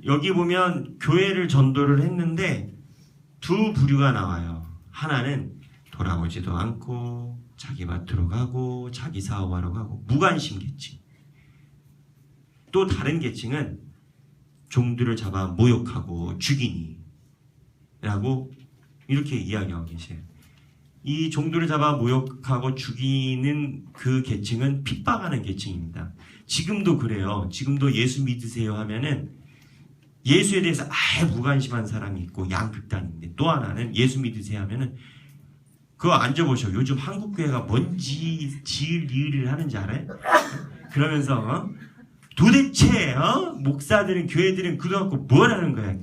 여기 보면 교회를 전도를 했는데 두 부류가 나와요. 하나는 돌아오지도 않고 자기 밭으로 가고 자기 사업하러 가고 무관심 계층. 또 다른 계층은 종들을 잡아 모욕하고 죽이니 라고 이렇게 이야기하고 계세요. 이 종들을 잡아 모욕하고 죽이는 그 계층은 핍박하는 계층입니다. 지금도 그래요. 지금도 예수 믿으세요 하면은 예수에 대해서 아예 무관심한 사람이 있고 양극단인데, 또 하나는 예수 믿으세요 하면은 그거 앉아보셔. 요즘 한국교회가 뭔지 지을 일을 하는지 알아요? 그러면서 도대체 목사들은 교회들은 그래갖고 뭘 하는 거야?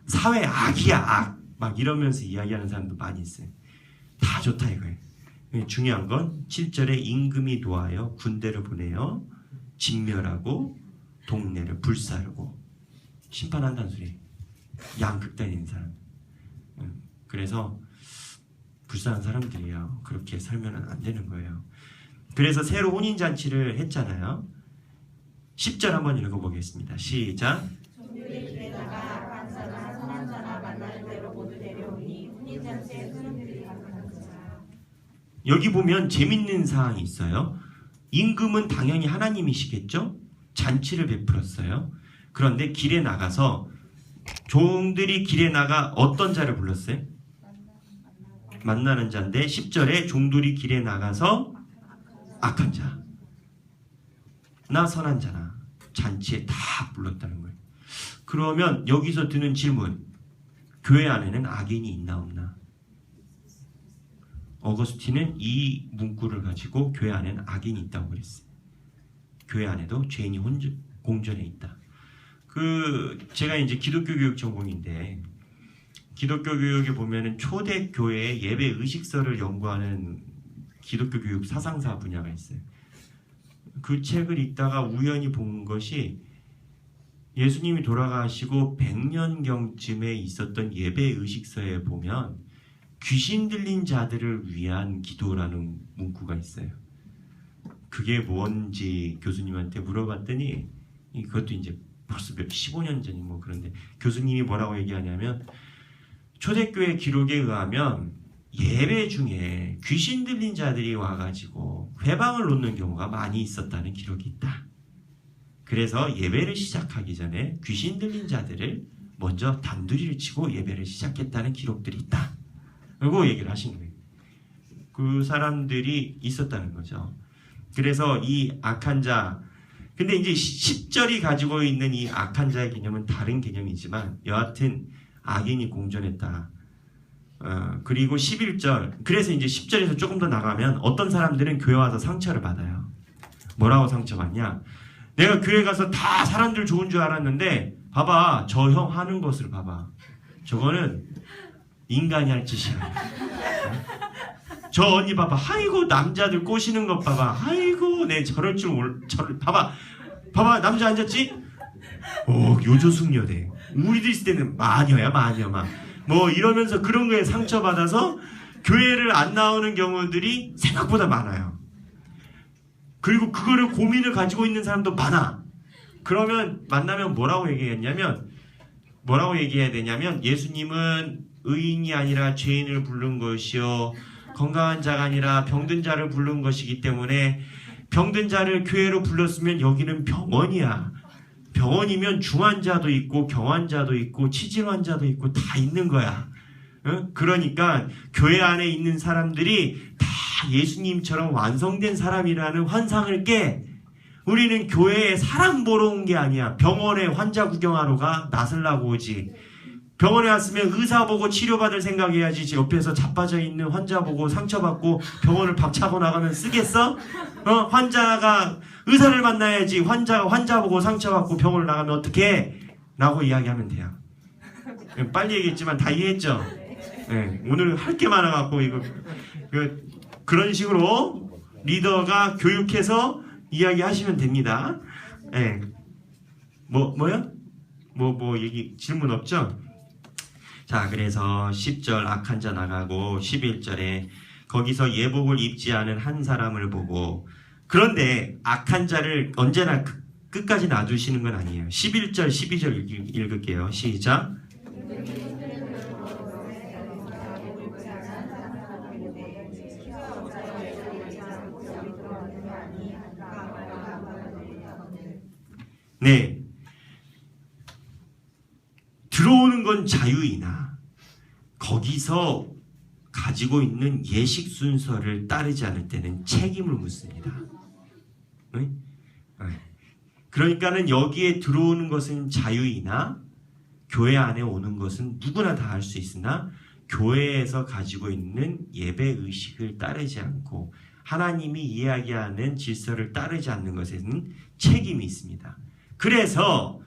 사회 악이야 악. 막 이러면서 이야기하는 사람도 많이 있어요. 다 좋다 이거예요. 중요한 건 7절에 임금이 도하여 군대를 보내요. 진멸하고 동네를 불사르고 심판한다는 소리예요. 양극단인 사람. 그래서 불쌍한 사람들이에요. 그렇게 살면 안 되는 거예요. 그래서 새로 혼인잔치를 했잖아요. 10절 한번 읽어보겠습니다. 시작. 종들이 길에 나가 악한 자나 선한 자나 만나는 대로 모두 데려오니 혼인잔치에 소년들이 가득하더라. 여기 보면 재밌는 사항이 있어요. 임금은 당연히 하나님이시겠죠? 잔치를 베풀었어요. 그런데 길에 나가서 종들이 길에 나가 어떤 자를 불렀어요? 만나는 자인데 10절에 종들이 길에 나가서 악한 자, 나 선한 자나 잔치에 다 불렀다는 거예요. 그러면 여기서 드는 질문, 교회 안에는 악인이 있나 없나? 어거스틴은 이 문구를 가지고 교회 안에는 악인이 있다고 그랬어요. 교회 안에도 죄인이 공존해 있다. 제가 이제 기독교 교육 전공인데, 기독교 교육에 보면은 초대교회 예배 의식서를 연구하는 기독교 교육 사상사 분야가 있어요. 그 책을 읽다가 우연히 본 것이 예수님이 돌아가시고 100년경쯤에 있었던 예배 의식서에 보면 귀신 들린 자들을 위한 기도라는 문구가 있어요. 그게 뭔지 교수님한테 물어봤더니, 그것도 이제 벌써 15년 전이 뭐 그런데 교수님이 뭐라고 얘기하냐면, 초대교회 기록에 의하면 예배 중에 귀신 들린 자들이 와가지고 회방을 놓는 경우가 많이 있었다는 기록이 있다. 그래서 예배를 시작하기 전에 귀신 들린 자들을 먼저 단두리를 치고 예배를 시작했다는 기록들이 있다. 라고 얘기를 하신 거예요. 그 사람들이 있었다는 거죠. 그래서 이 악한 자, 근데 이제 10절이 가지고 있는 이 악한 자의 개념은 다른 개념이지만 여하튼 악인이 공존했다. 그리고 11절, 그래서 이제 10절에서 조금 더 나가면 어떤 사람들은 교회 와서 상처를 받아요. 뭐라고 상처받냐? 내가 교회 가서 다 사람들 좋은 줄 알았는데 봐봐, 저 형 하는 것을 봐봐. 저거는 인간이 할 짓이야. 저 언니 봐봐, 아이고 남자들 꼬시는 것 봐봐, 아이고 내 저럴 줄 봐봐 남자 앉았지? 요조숙녀대. 우리도 있을 때는 마녀야 마녀 막 뭐 이러면서 그런 거에 상처받아서 교회를 안 나오는 경우들이 생각보다 많아요. 그리고 그거를 고민을 가지고 있는 사람도 많아. 그러면 만나면 뭐라고 얘기해야 되냐면 예수님은 의인이 아니라 죄인을 부른 것이요 건강한 자가 아니라 병든 자를 부른 것이기 때문에 병든 자를 교회로 불렀으면 여기는 병원이야. 병원이면 중환자도 있고 경환자도 있고 치질환자도 있고 다 있는 거야. 그러니까 교회 안에 있는 사람들이 다 예수님처럼 완성된 사람이라는 환상을 깨. 우리는 교회에 사람 보러 온 게 아니야. 병원에 환자 구경하러 가? 나서려고 오지. 병원에 왔으면 의사 보고 치료받을 생각해야지. 옆에서 자빠져 있는 환자 보고 상처받고 병원을 박차고 나가면 쓰겠어? 환자가 의사를 만나야지. 환자 보고 상처받고 병원을 나가면 어떡해? 라고 이야기하면 돼요. 빨리 얘기했지만 다 이해했죠? 네, 오늘 할 게 많아갖고 그런 식으로 리더가 교육해서 이야기하시면 됩니다. 네. 뭐요? 질문 없죠? 자, 그래서 10절 악한 자 나가고 11절에 거기서 예복을 입지 않은 한 사람을 보고, 그런데 악한 자를 언제나 끝까지 놔두시는 건 아니에요. 11절 12절 읽을게요. 시작. 네, 들어오는 건 자유이나 거기서 가지고 있는 예식 순서를 따르지 않을 때는 책임을 묻습니다. 네? 그러니까는 여기에 들어오는 것은 자유이나 교회 안에 오는 것은 누구나 다 할 수 있으나 교회에서 가지고 있는 예배 의식을 따르지 않고 하나님이 이야기하는 질서를 따르지 않는 것에는 책임이 있습니다. 그래서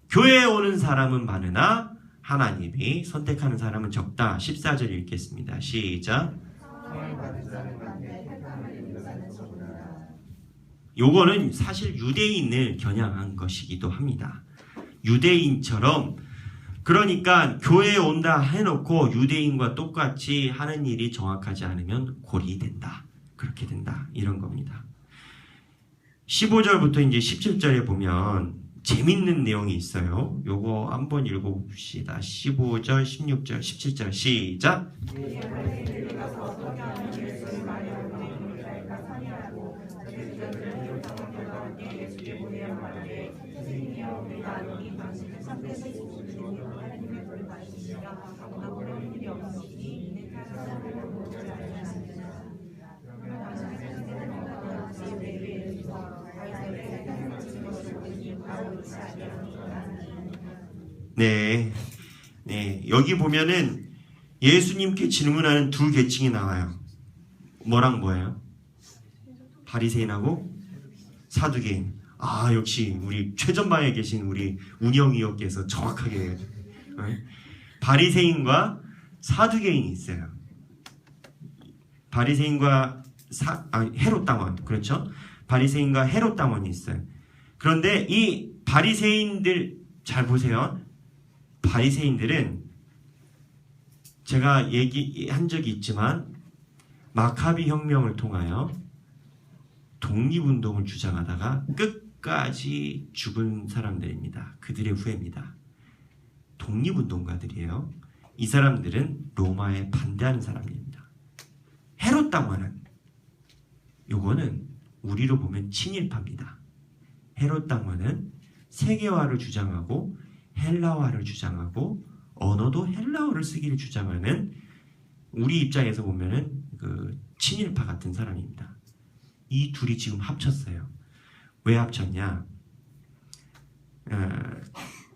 교회에 오는 사람은 많으나 하나님이 선택하는 사람은 적다. 14절 읽겠습니다. 시작. 요거는 사실 유대인을 겨냥한 것이기도 합니다. 유대인처럼, 그러니까 교회에 온다 해놓고 유대인과 똑같이 하는 일이 정확하지 않으면 고리된다. 그렇게 된다. 이런 겁니다. 15절부터 이제 17절에 보면 재밌는 내용이 있어요. 요거 한번 읽어봅시다. 15절, 16절, 17절 시작. 네, 네, 여기 보면은 예수님께 질문하는 두 계층이 나와요. 뭐랑 뭐예요? 바리새인하고 사두개인. 아, 역시 우리 최전방에 계신 우리 운영위원께서 정확하게 바리새인과 사두개인이 있어요. 바리새인과 헤롯 당원, 그렇죠? 바리새인과 헤롯 당원이 있어요. 그런데 이 바리새인들 잘 보세요. 바리새인들은 제가 얘기한 적이 있지만 마카비 혁명을 통하여 독립운동을 주장하다가 끝까지 죽은 사람들입니다. 그들의 후예입니다. 독립운동가들이에요. 이 사람들은 로마에 반대하는 사람들입니다. 헤롯 당원은 요거는 우리로 보면 친일파입니다. 헤롯 당원은 세계화를 주장하고 헬라화를 주장하고 언어도 헬라어를 쓰기를 주장하는, 우리 입장에서 보면은 그 친일파 같은 사람입니다. 이 둘이 지금 합쳤어요. 왜 합쳤냐?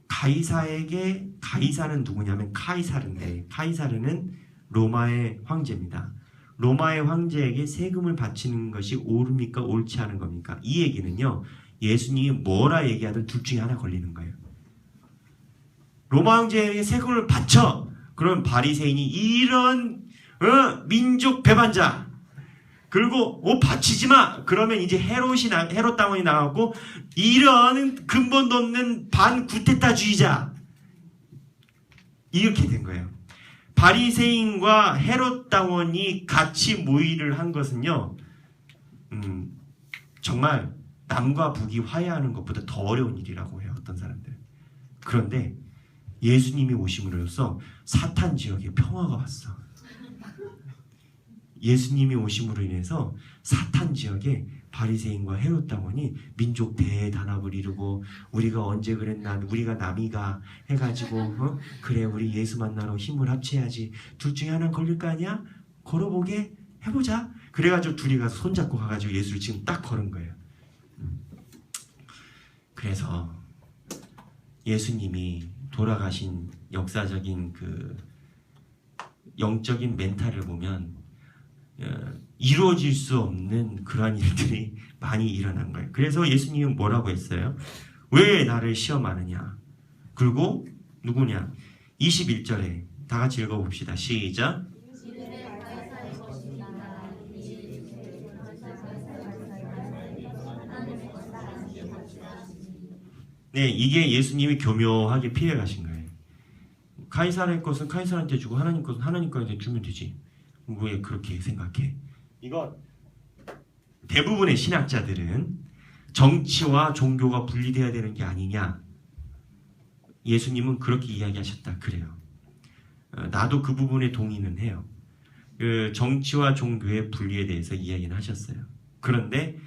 가이사에게, 가이사는 누구냐면 카이사르인데, 카이사르는 로마의 황제입니다. 로마의 황제에게 세금을 바치는 것이 옳습니까? 옳지 않은 겁니까? 이 얘기는요, 예수님이 뭐라 얘기하든 둘 중에 하나 걸리는 거예요. 로마 황제에게 세금을 바쳐. 그럼 바리새인이 이런 민족 배반자, 그리고 바치지 마. 그러면 이제 헤롯 당원이 나왔고, 이런 근본도 없는 반구테타주의자, 이렇게 된 거예요. 바리새인과 헤롯 당원이 같이 모의를 한 것은요, 정말 남과 북이 화해하는 것보다 더 어려운 일이라고 해요, 어떤 사람들. 그런데 예수님이 오심으로써 사탄 지역에 평화가 왔어. 예수님이 오심으로 인해서 사탄 지역에 바리새인과 헤롯 당원이 민족 대단합을 이루고, 우리가 언제 그랬나, 우리가 남이가 해가지고 그래 우리 예수 만나러 힘을 합쳐야지, 둘 중에 하나는 걸릴 거 아니야? 걸어보게 해보자. 그래가지고 둘이 가서 손잡고 가가지고 예수를 지금 딱 걸은 거예요. 그래서 예수님이 돌아가신 역사적인 그 영적인 멘탈을 보면 이루어질 수 없는 그러한 일들이 많이 일어난 거예요. 그래서 예수님은 뭐라고 했어요? 왜 나를 시험하느냐? 그리고 누구냐? 21절에 다 같이 읽어봅시다. 시작. 네, 이게 예수님이 교묘하게 피해 가신 거예요. 카이사르의 것은 카이사르한테 주고 하나님 것은 하나님 것한테 주면 되지. 왜 그렇게 생각해? 이거 대부분의 신학자들은 정치와 종교가 분리돼야 되는 게 아니냐. 예수님은 그렇게 이야기하셨다 그래요. 나도 그 부분에 동의는 해요. 그 정치와 종교의 분리에 대해서 이야기는 하셨어요. 그런데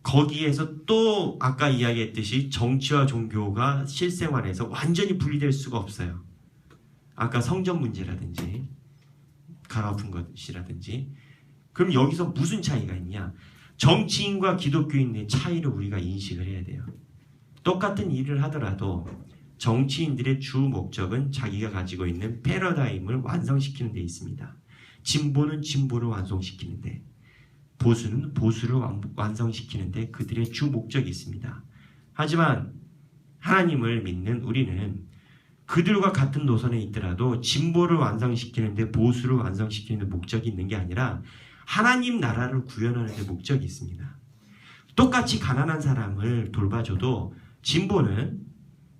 거기에서 또 아까 이야기했듯이 정치와 종교가 실생활에서 완전히 분리될 수가 없어요. 아까 성전 문제라든지 갈아엎은 것이라든지. 그럼 여기서 무슨 차이가 있냐? 정치인과 기독교인의 차이를 우리가 인식을 해야 돼요. 똑같은 일을 하더라도 정치인들의 주 목적은 자기가 가지고 있는 패러다임을 완성시키는 데 있습니다. 진보는 진보를 완성시키는데, 보수는 보수를 완성시키는데 그들의 주 목적이 있습니다. 하지만 하나님을 믿는 우리는 그들과 같은 노선에 있더라도 진보를 완성시키는데 보수를 완성시키는 목적이 있는 게 아니라 하나님 나라를 구현하는 데 목적이 있습니다. 똑같이 가난한 사람을 돌봐줘도 진보는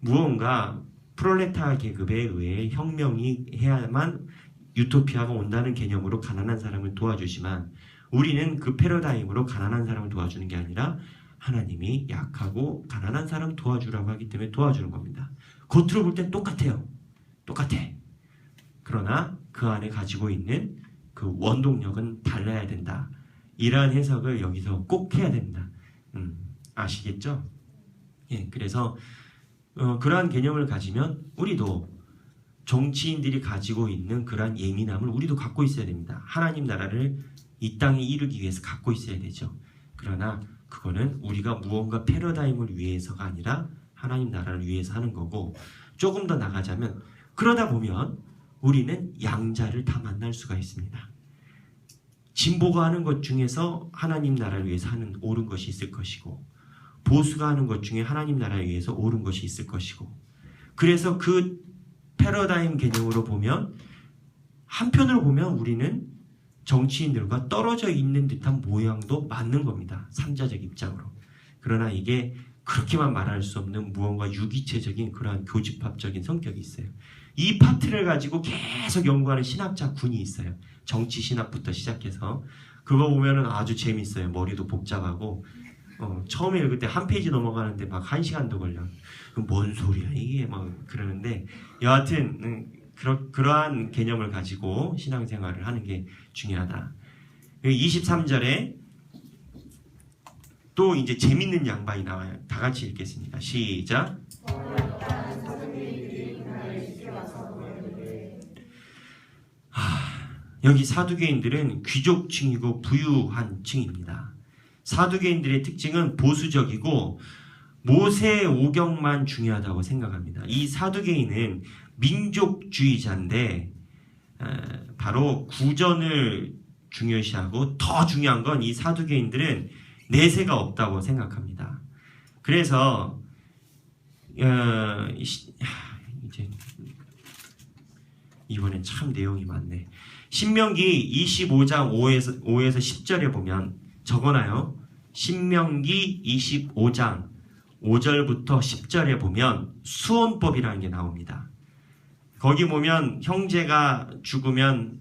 무언가 프롤레타르 계급에 의해 혁명이 해야만 유토피아가 온다는 개념으로 가난한 사람을 도와주지만, 우리는 그 패러다임으로 가난한 사람을 도와주는 게 아니라 하나님이 약하고 가난한 사람 도와주라고 하기 때문에 도와주는 겁니다. 겉으로 볼 땐 똑같아요. 똑같아. 그러나 그 안에 가지고 있는 그 원동력은 달라야 된다. 이러한 해석을 여기서 꼭 해야 된다. 아시겠죠? 예, 그래서 그러한 개념을 가지면 우리도 정치인들이 가지고 있는 그러한 예민함을 우리도 갖고 있어야 됩니다. 하나님 나라를 이 땅에 이루기 위해서 갖고 있어야 되죠. 그러나 그거는 우리가 무언가 패러다임을 위해서가 아니라 하나님 나라를 위해서 하는 거고, 조금 더 나가자면 그러다 보면 우리는 양자를 다 만날 수가 있습니다. 진보가 하는 것 중에서 하나님 나라를 위해서 하는 옳은 것이 있을 것이고, 보수가 하는 것 중에 하나님 나라를 위해서 옳은 것이 있을 것이고, 그래서 그 패러다임 개념으로 보면 한편으로 보면 우리는 정치인들과 떨어져 있는 듯한 모양도 맞는 겁니다. 삼자적 입장으로. 그러나 이게 그렇게만 말할 수 없는 무언가 유기체적인 그러한 교집합적인 성격이 있어요. 이 파트를 가지고 계속 연구하는 신학자 군이 있어요. 정치 신학부터 시작해서. 그거 보면은 아주 재밌어요. 머리도 복잡하고. 처음에 읽을 때 한 페이지 넘어가는데 막 1시간도 걸려. 뭔 소리야 이게 막 그러는데, 여하튼 그러한 개념을 가지고 신앙생활을 하는 게 중요하다. 23절에 또 이제 재밌는 양반이 나와요. 다 같이 읽겠습니다. 시작. 여기 사두개인들은 귀족층이고 부유한 층입니다. 사두개인들의 특징은 보수적이고 모세 오경만 중요하다고 생각합니다. 이 사두개인은 민족주의자인데 바로 구전을 중요시하고, 더 중요한 건 이 사두개인들은 내세가 없다고 생각합니다. 그래서 이제 이번엔 참 내용이 많네. 신명기 25장 5에서 10절에 보면 적어놔요. 신명기 25장 5절부터 10절에 보면 수혼법이라는 게 나옵니다. 거기 보면 형제가 죽으면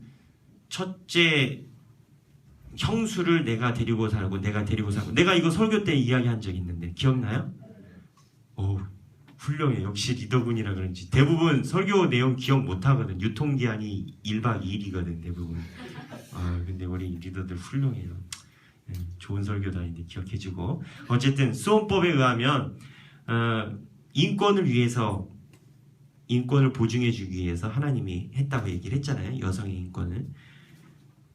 첫째 형수를 내가 데리고 살고 내가 이거 설교 때 이야기한 적이 있는데 기억나요? 오, 훌륭해. 역시 리더분이라 그런지 대부분 설교 내용 기억 못하거든. 유통기한이 1박 2일이거든 대부분. 근데 우리 리더들 훌륭해요. 좋은 설교도 아닌데 기억해주고. 어쨌든 수혼법에 의하면 인권을 위해서, 인권을 보증해주기 위해서 하나님이 했다고 얘기를 했잖아요. 여성의 인권을.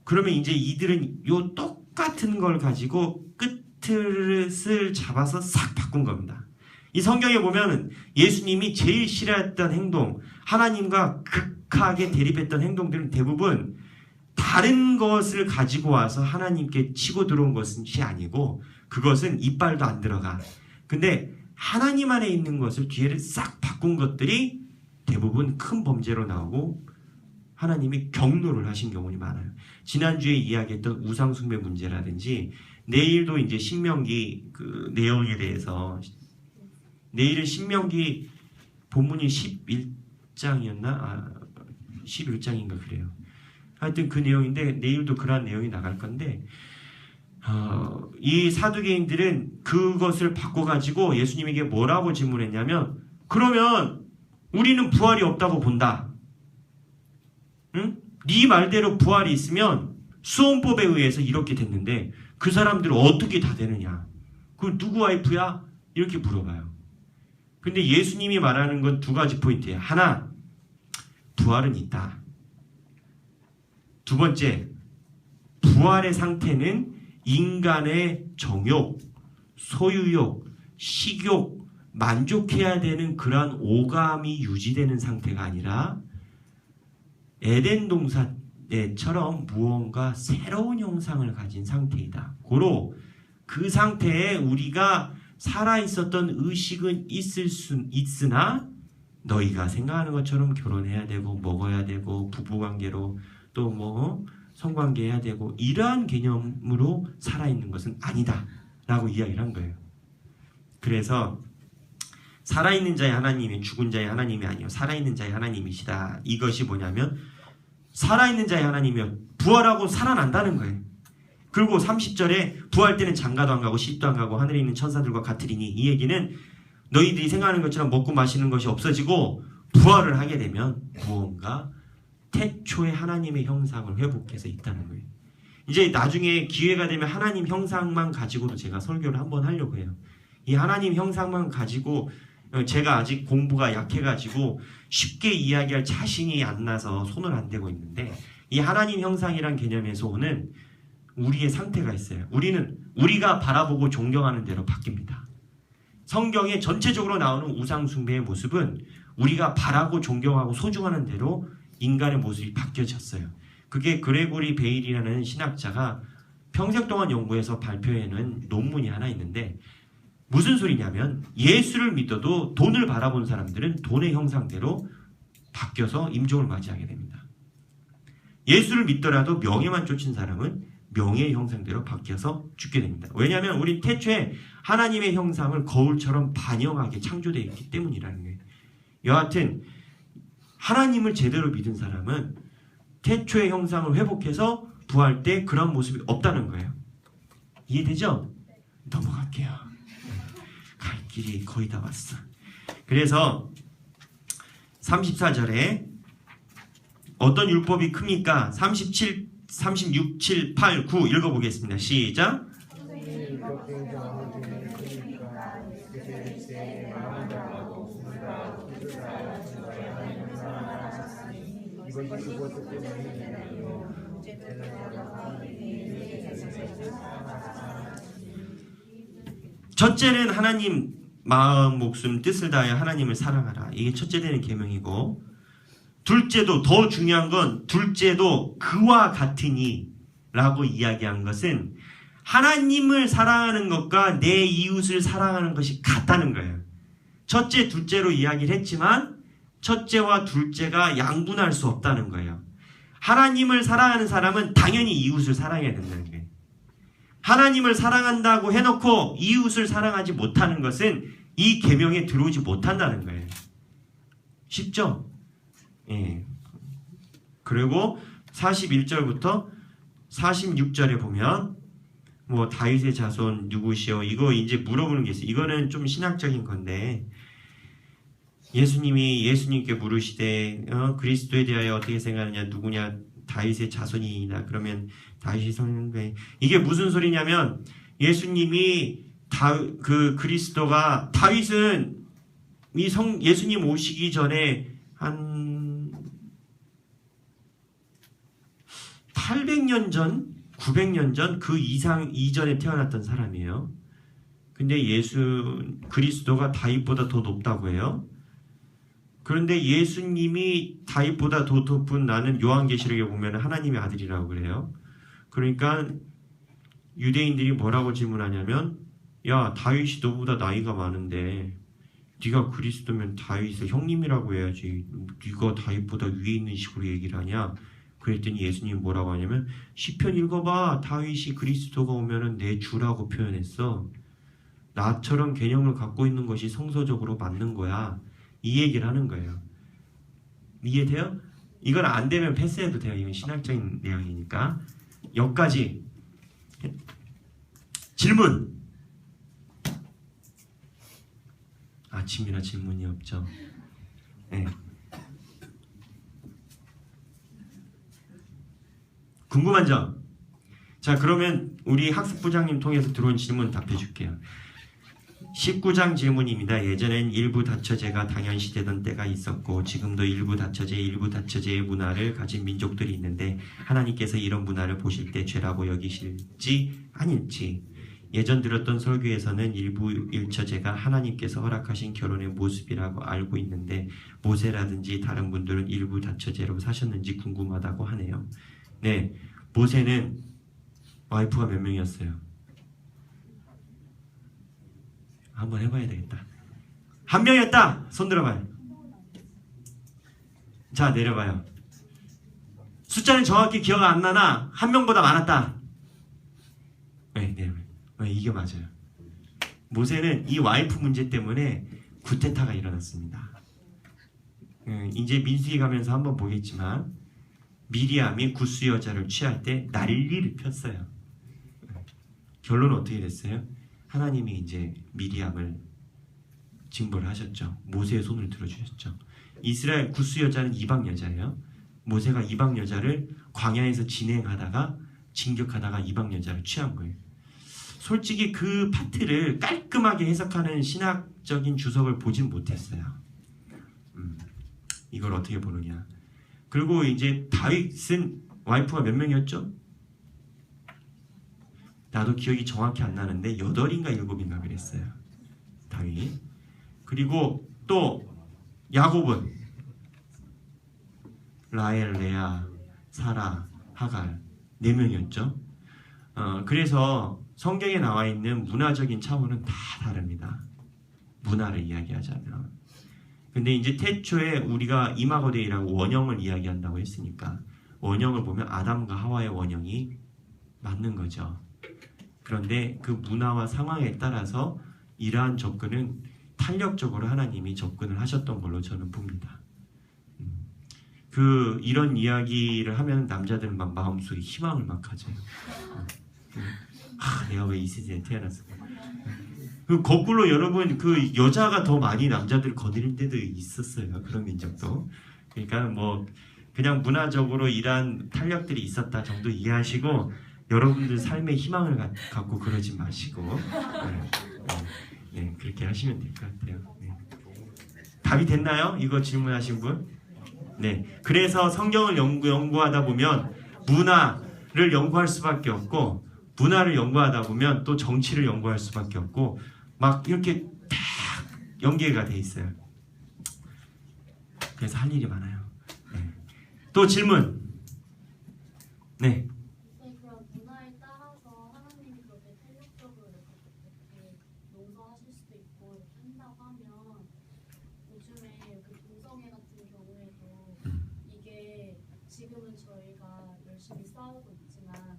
그러면 이제 이들은 요 똑같은 걸 가지고 끝을 잡아서 싹 바꾼 겁니다. 이 성경에 보면 예수님이 제일 싫어했던 행동, 하나님과 극하게 대립했던 행동들은 대부분 다른 것을 가지고 와서 하나님께 치고 들어온 것이 아니고, 그것은 이빨도 안 들어가. 근데 하나님 안에 있는 것을 뒤에를 싹 바꾼 것들이 대부분 큰 범죄로 나오고 하나님이 경노를 하신 경우가 많아요. 지난주에 이야기했던 우상숭배 문제라든지, 내일도 이제 신명기 그 내용에 대해서, 내일은 신명기 본문이 11장이었나? 11장인가 그래요. 하여튼 그 내용인데 내일도 그러한 내용이 나갈 건데 이 사두개인들은 그것을 바꿔가지고 예수님에게 뭐라고 질문했냐면 그러면 우리는 부활이 없다고 본다. 응? 네 말대로 부활이 있으면 수원법에 의해서 이렇게 됐는데 그 사람들은 어떻게 다 되느냐? 그 누구 와이프야? 이렇게 물어봐요. 근데 예수님이 말하는 건 두 가지 포인트예요. 하나, 부활은 있다. 두 번째, 부활의 상태는 인간의 정욕, 소유욕, 식욕, 만족해야 되는 그러한 오감이 유지되는 상태가 아니라 에덴 동산처럼 무언가 새로운 형상을 가진 상태이다. 고로 그 상태에 우리가 살아있었던 의식은 있으나 너희가 생각하는 것처럼 결혼해야 되고 먹어야 되고 부부관계로 또 뭐 성관계해야 되고 이러한 개념으로 살아있는 것은 아니다 라고 이야기를 한 거예요. 그래서 살아있는 자의 하나님이 죽은 자의 하나님이 아니요 살아있는 자의 하나님이시다. 이것이 뭐냐면 살아있는 자의 하나님이면 부활하고 살아난다는 거예요. 그리고 30절에 부활 때는 장가도 안 가고 시집도 안 가고 하늘에 있는 천사들과 같으리니 이 얘기는 너희들이 생각하는 것처럼 먹고 마시는 것이 없어지고 부활을 하게 되면 무언가 태초의 하나님의 형상을 회복해서 있다는 거예요. 이제 나중에 기회가 되면 하나님 형상만 가지고도 제가 설교를 한번 하려고 해요. 이 하나님 형상만 가지고 제가 아직 공부가 약해가지고 쉽게 이야기할 자신이 안 나서 손을 안 대고 있는데 이 하나님 형상이란 개념에서 오는 우리의 상태가 있어요. 우리가 바라보고 존경하는 대로 바뀝니다. 성경에 전체적으로 나오는 우상 숭배의 모습은 우리가 바라고 존경하고 소중하는 대로 인간의 모습이 바뀌어졌어요. 그게 그레고리 베일이라는 신학자가 평생 동안 연구해서 발표해낸 논문이 하나 있는데 무슨 소리냐면 예수를 믿어도 돈을 바라본 사람들은 돈의 형상대로 바뀌어서 임종을 맞이하게 됩니다. 예수를 믿더라도 명예만 쫓은 사람은 명예의 형상대로 바뀌어서 죽게 됩니다. 왜냐하면 우리 태초에 하나님의 형상을 거울처럼 반영하게 창조되어 있기 때문이라는 거예요. 여하튼 하나님을 제대로 믿은 사람은 태초의 형상을 회복해서 부활 때 그런 모습이 없다는 거예요. 이해되죠? 넘어갈게요. 갈 길이 거의 다 왔어. 그래서 34절에 어떤 율법이 큽니까? 36, 7, 8, 9 읽어보겠습니다. 시작. 첫째는 하나님 마음, 목숨, 뜻을 다하여 하나님을 사랑하라. 이게 첫째 되는 계명이고 둘째도 더 중요한 건 둘째도 그와 같으니 라고 이야기한 것은 하나님을 사랑하는 것과 내 이웃을 사랑하는 것이 같다는 거예요. 첫째, 둘째로 이야기를 했지만 첫째와 둘째가 양분할 수 없다는 거예요. 하나님을 사랑하는 사람은 당연히 이웃을 사랑해야 된다는 거예요. 하나님을 사랑한다고 해놓고 이웃을 사랑하지 못하는 것은 이 계명에 들어오지 못한다는 거예요. 쉽죠? 예. 그리고 41절부터 46절에 보면 뭐 다윗의 자손 누구시오? 이거 이제 물어보는 게 있어요. 이거는 좀 신학적인 건데 예수님께 물으시되 그리스도에 대하여 어떻게 생각하느냐? 누구냐? 다윗의 자손이다. 그러면 다윗이 선배 이게 무슨 소리냐면 예수님이 그리스도가 다윗은 예수님 오시기 전에 한 800년 전, 900년 전 그 이전에 태어났던 사람이에요. 근데 그리스도가 다윗보다 더 높다고 해요. 그런데 예수님이 다윗보다 더 높은 나는 요한계시록에 보면 하나님의 아들이라고 그래요. 그러니까 유대인들이 뭐라고 질문하냐면 야 다윗이 너보다 나이가 많은데 네가 그리스도면 다윗의 형님이라고 해야지 네가 다윗보다 위에 있는 식으로 얘기를 하냐. 그랬더니 예수님이 뭐라고 하냐면 시편 읽어봐. 다윗이 그리스도가 오면은 내 주라고 표현했어. 나처럼 개념을 갖고 있는 것이 성서적으로 맞는 거야. 이 얘기를 하는 거예요. 이해돼요? 이건 안 되면 패스해도 돼요. 이건 신학적인 내용이니까. 여기까지. 질문. 아침이라 질문이 없죠. 네. 궁금한 점. 자, 그러면 우리 학습부장님 통해서 들어온 질문 답해 줄게요. 19장 질문입니다. 예전엔 일부 다처제가 당연시되던 때가 있었고 지금도 일부 다처제의 문화를 가진 민족들이 있는데 하나님께서 이런 문화를 보실 때 죄라고 여기실지 아닐지. 예전 들었던 설교에서는 일부 일처제가 하나님께서 허락하신 결혼의 모습이라고 알고 있는데 모세라든지 다른 분들은 일부 다처제로 사셨는지 궁금하다고 하네요. 네, 모세는 와이프가 몇 명이었어요? 한번 해봐야 되겠다. 한 명이었다. 손 들어봐요. 자, 내려봐요. 숫자는 정확히 기억 안 나나 한 명보다 많았다. 네, 이게 맞아요. 모세는 이 와이프 문제 때문에 구테타가 일어났습니다. 이제 민수기 가면서 한번 보겠지만 미리암이 구스 여자를 취할 때 난리를 폈어요. 결론은 어떻게 됐어요? 하나님이 이제 미리암을 징벌을 하셨죠. 모세의 손을 들어주셨죠. 이스라엘 구스 여자는 이방 여자예요. 모세가 이방 여자를 광야에서 진격하다가 이방 여자를 취한 거예요. 솔직히 그 파트를 깔끔하게 해석하는 신학적인 주석을 보진 못했어요. 이걸 어떻게 보느냐. 그리고 이제 다윗은 와이프가 몇 명이었죠? 나도 기억이 정확히 안 나는데 8인가 7인가 그랬어요. 다윗. 그리고 또 야곱은 라헬, 레아, 사라, 하갈 4명이었죠. 그래서 성경에 나와 있는 문화적인 차원은 다 다릅니다. 문화를 이야기하자면. 근데 이제 태초에 우리가 이마고데이라고 원형을 이야기한다고 했으니까 원형을 보면 아담과 하와의 원형이 맞는 거죠. 그런데 그 문화와 상황에 따라서 이러한 접근은 탄력적으로 하나님이 접근을 하셨던 걸로 저는 봅니다. 이런 이야기를 하면 남자들은 막 마음속에 희망을 막 가져요. 내가 왜 이 세상에 태어났을까? 거꾸로 여러분 그 여자가 더 많이 남자들을 거느린 데도 있었어요. 그런 민족도. 그러니까 뭐 그냥 문화적으로 이러한 탄력들이 있었다 정도 이해하시고 여러분들 삶에 희망을 갖고 그러지 마시고 그렇게 하시면 될 것 같아요. 네. 답이 됐나요? 이거 질문하신 분? 네. 그래서 성경을 연구하다 보면 문화를 연구할 수밖에 없고 문화를 연구하다 보면 또 정치를 연구할 수밖에 없고 막 이렇게 딱 연계가 돼 있어요. 그래서 할 일이 많아요. 네. 또 질문. 네. 그럼 문화에 따라서 하나님이 그렇게 탄력적으로 이렇게 용서하실 수도 있고 이렇게 한다고 하면 요즘에 그 동성애 같은 경우에도 이게 지금은 저희가 열심히 싸우고 있지만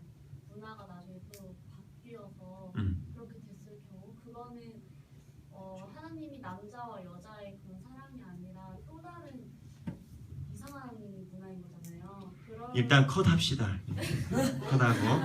문화가 나중에 또 바뀌어서 그렇게 됐을 경우 그거는 하나님이 남자와 여자의 그런 사랑이 아니라 또 다른 이상한 문화인 거잖아요. 일단 컷 합시다. 컷하고